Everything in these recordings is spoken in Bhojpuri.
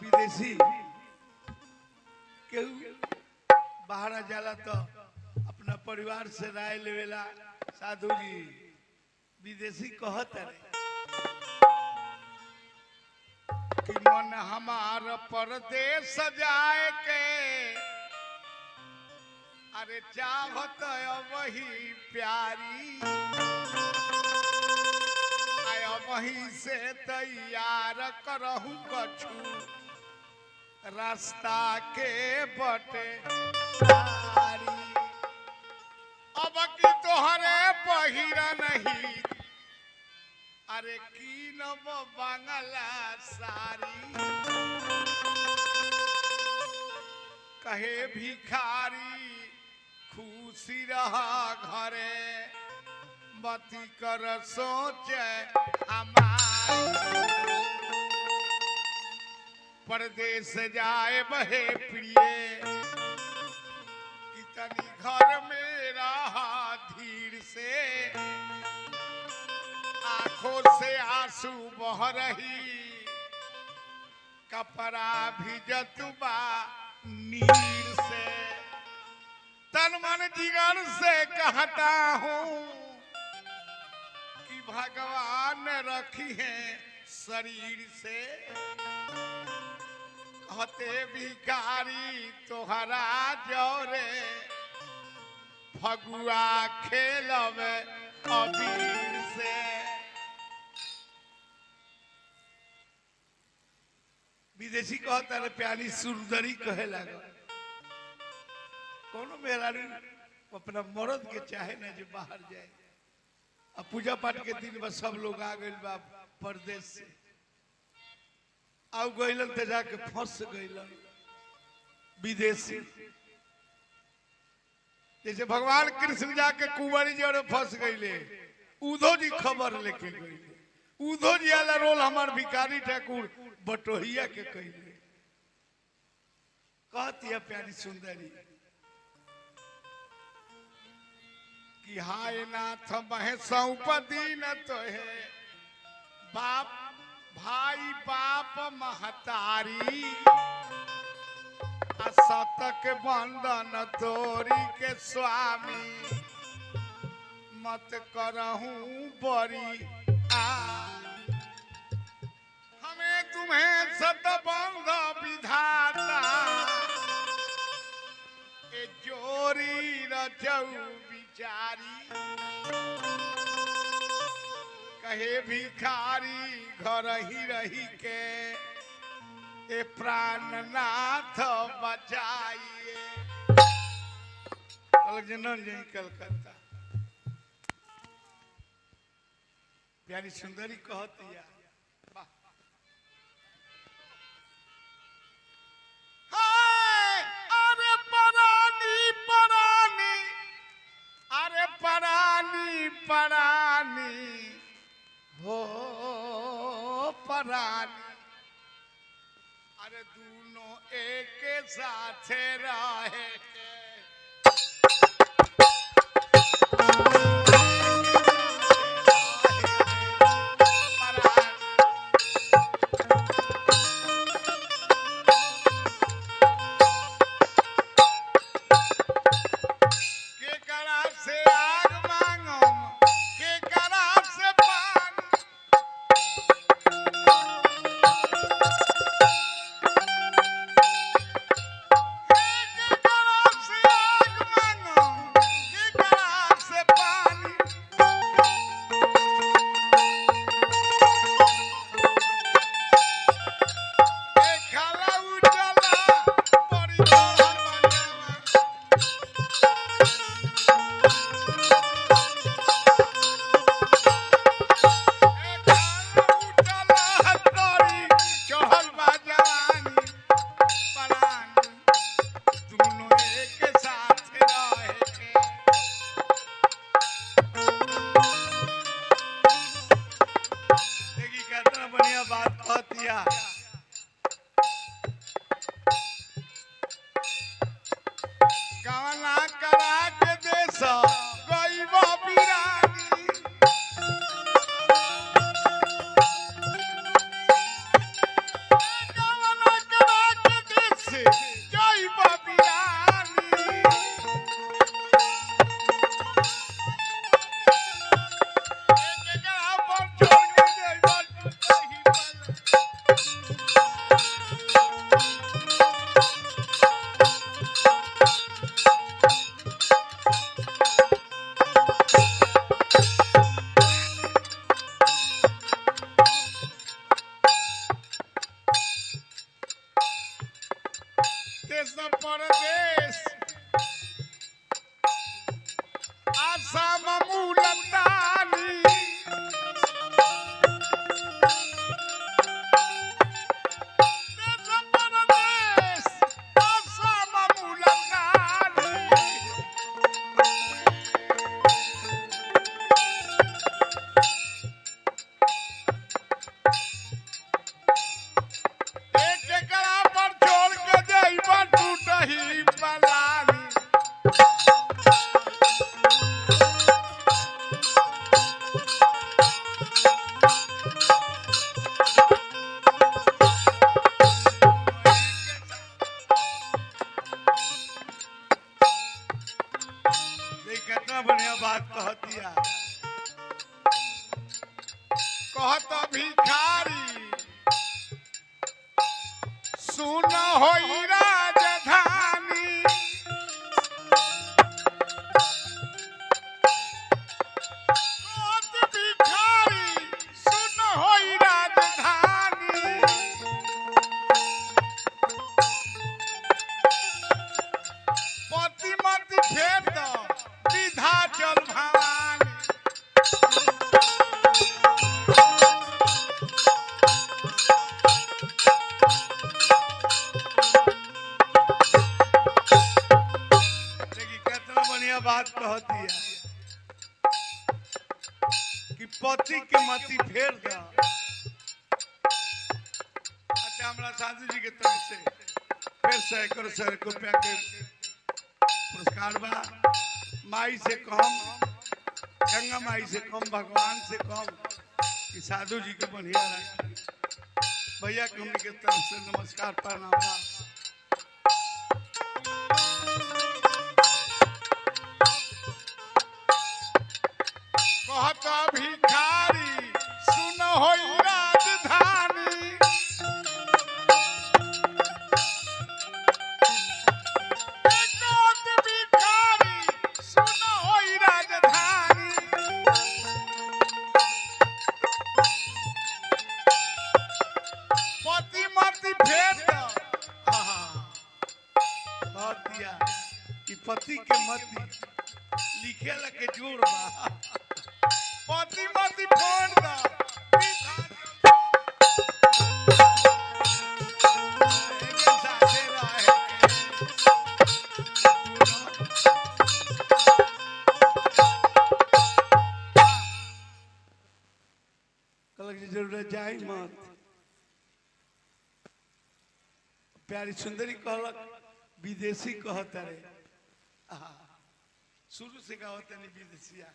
विदेशी केहू बाहर जाला तो अपना परिवार से राय लेवेला। साधु जी विदेशी कहत है कि मन हमार परदेश जाए के, अरे चाहत वही प्यारी, वहीं से तैयार करहूं कछु रास्ता के बटे सारी। अब की तोहरे पहिर नहीं, अरे कीनब बांगला सारी। कहे भिखारी खुशी रहा घरे, मती कर सोचे हमारी। परदेश जाए बहे प्रिय, इतनी घर में रहा धीर से। आंखों से आंसू बह रही, कपड़ा भिजतुबा नीर से। तन मन जिगर से कहता हूँ कि भगवान रखी है शरीर से। कहते भिखारी तोहरा जौरे, फगुआ खेलवे अबीर से। विदेशी कहता है प्यारी सुरदरी कहे लगा। कोनो मेहरारू अपना मर्द के चाहे ना जो बाहर जाए। अब पूजा पाठ के दिन में सब लोग आ गए बा परदेश से, आउ गइलन तो जाके फंस गइलन विदेशी। जैसे भगवान कृष्ण जाके कुंवारी जी और फंस गइले, उधो जी खबर लेके गइले। उधो जी वाला रोल हमार भिखारी ठाकुर बटोहिया के कइले। कहती है प्यारी सुंदरी कि हाय नाथ महेशौपदी न तो है बाप भाई बाप महतारी, असतक बंधन तोरी के स्वामी, मत करहूं बरी हमें तुम्हें सतबंध विधाता, ए जोरी रचऊ बिचारी। कहे भिखारी घर ही रही के, ए प्राणनाथ बचाइए। कलकत्ता प्यारी सुंदरी कहती है अरे परानी परानी, अरे परानी परानी हो परानी। अरे दोनों एक साथ रहे से देश परदेश आसाम मुलतानी देश परदेश आसाम मुलतानी एक एकरा पर छोड़ के देइबा टूटही पलानी देख कितना बढ़िया बात कहतिया कहत भिखारी सुन होई राजधानी कहत भिखारी सुन होई राजधानी पति मति फेर द विधाचल भवानी देखी कितना बढ़िया बात कहती है कि पति के मति फेर द। अच्छा हमारा साधु जी के तरफ से फिर 100 रुपया के पुरस्कार बा। माई से कम, गंगा माई से कम, भगवान से कम कि साधु जी के बढ़िया रखी। भैया के हमनी के तरफ से नमस्कार प्रणाम बा। कहत भिखारी सुन होई राजधानी कहत भिखारी सुन होई राजधानी पति मति फेर द। कह दिया कि पति के मति लिखे लगे जोड़ बा। पति मति फोड़ द। साथे रहे कलक जी जरूर जाई मत। प्यारी सुंदरी कहलक विदेशी कहत रे शुरू से गावत नहीं विदेशिया।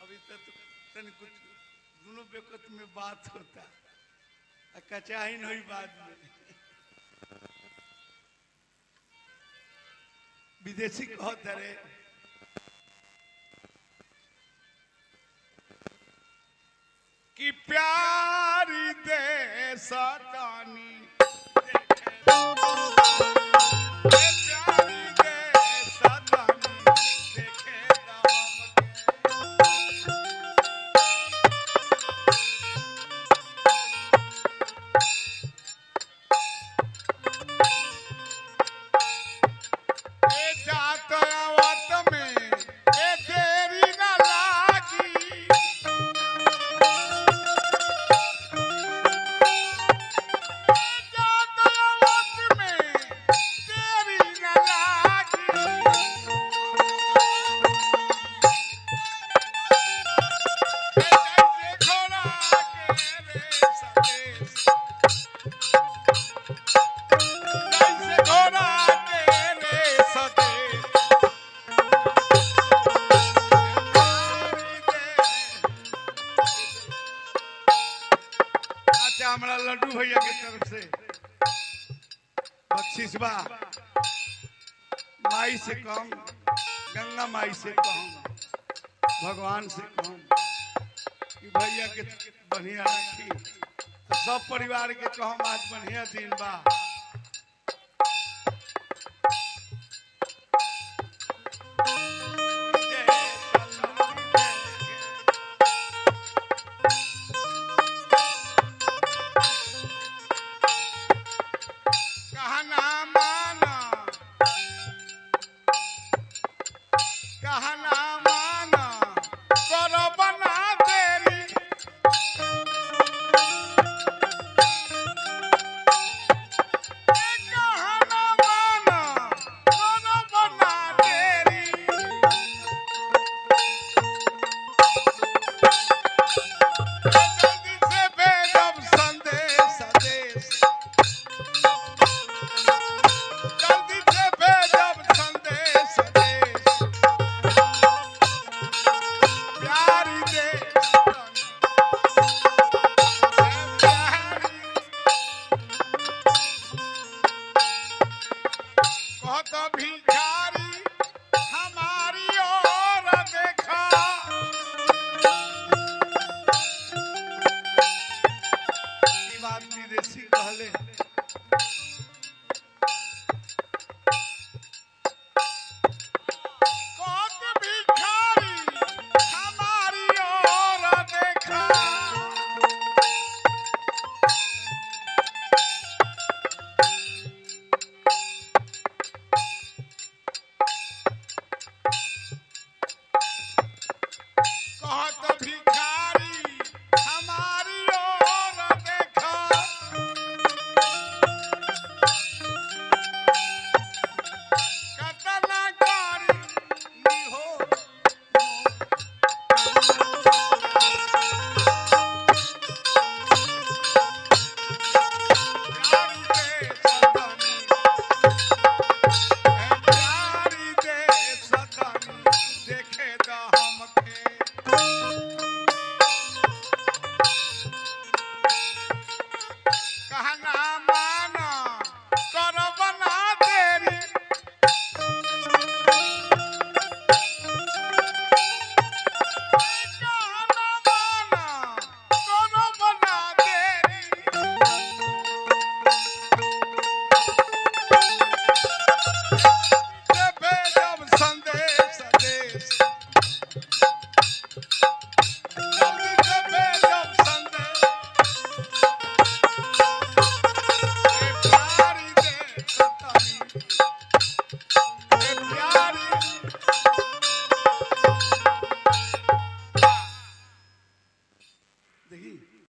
अभी तक तन कुछ दोनों बेकत में बात होता कचाही नहीं बाद में। विदेशी कहत रे कि प्यारी देश तानी प्यारी देश तानी देखे जात आवत में ए देरी न लागी। जात आवत में देरी न लागी। जैसे घोड़ा के रेस देश, जैसे घोड़ा के रेस देश। अच्छा हमारा लड्डू भैया के तरफ से बख्शिश बा। माई से कम, गंगा माई से कम, भगवान से कम कि भैया के बढ़िया रखी। तो सब परिवार के कहम आज बढ़िया दिन बा। विदेशी कहले कहना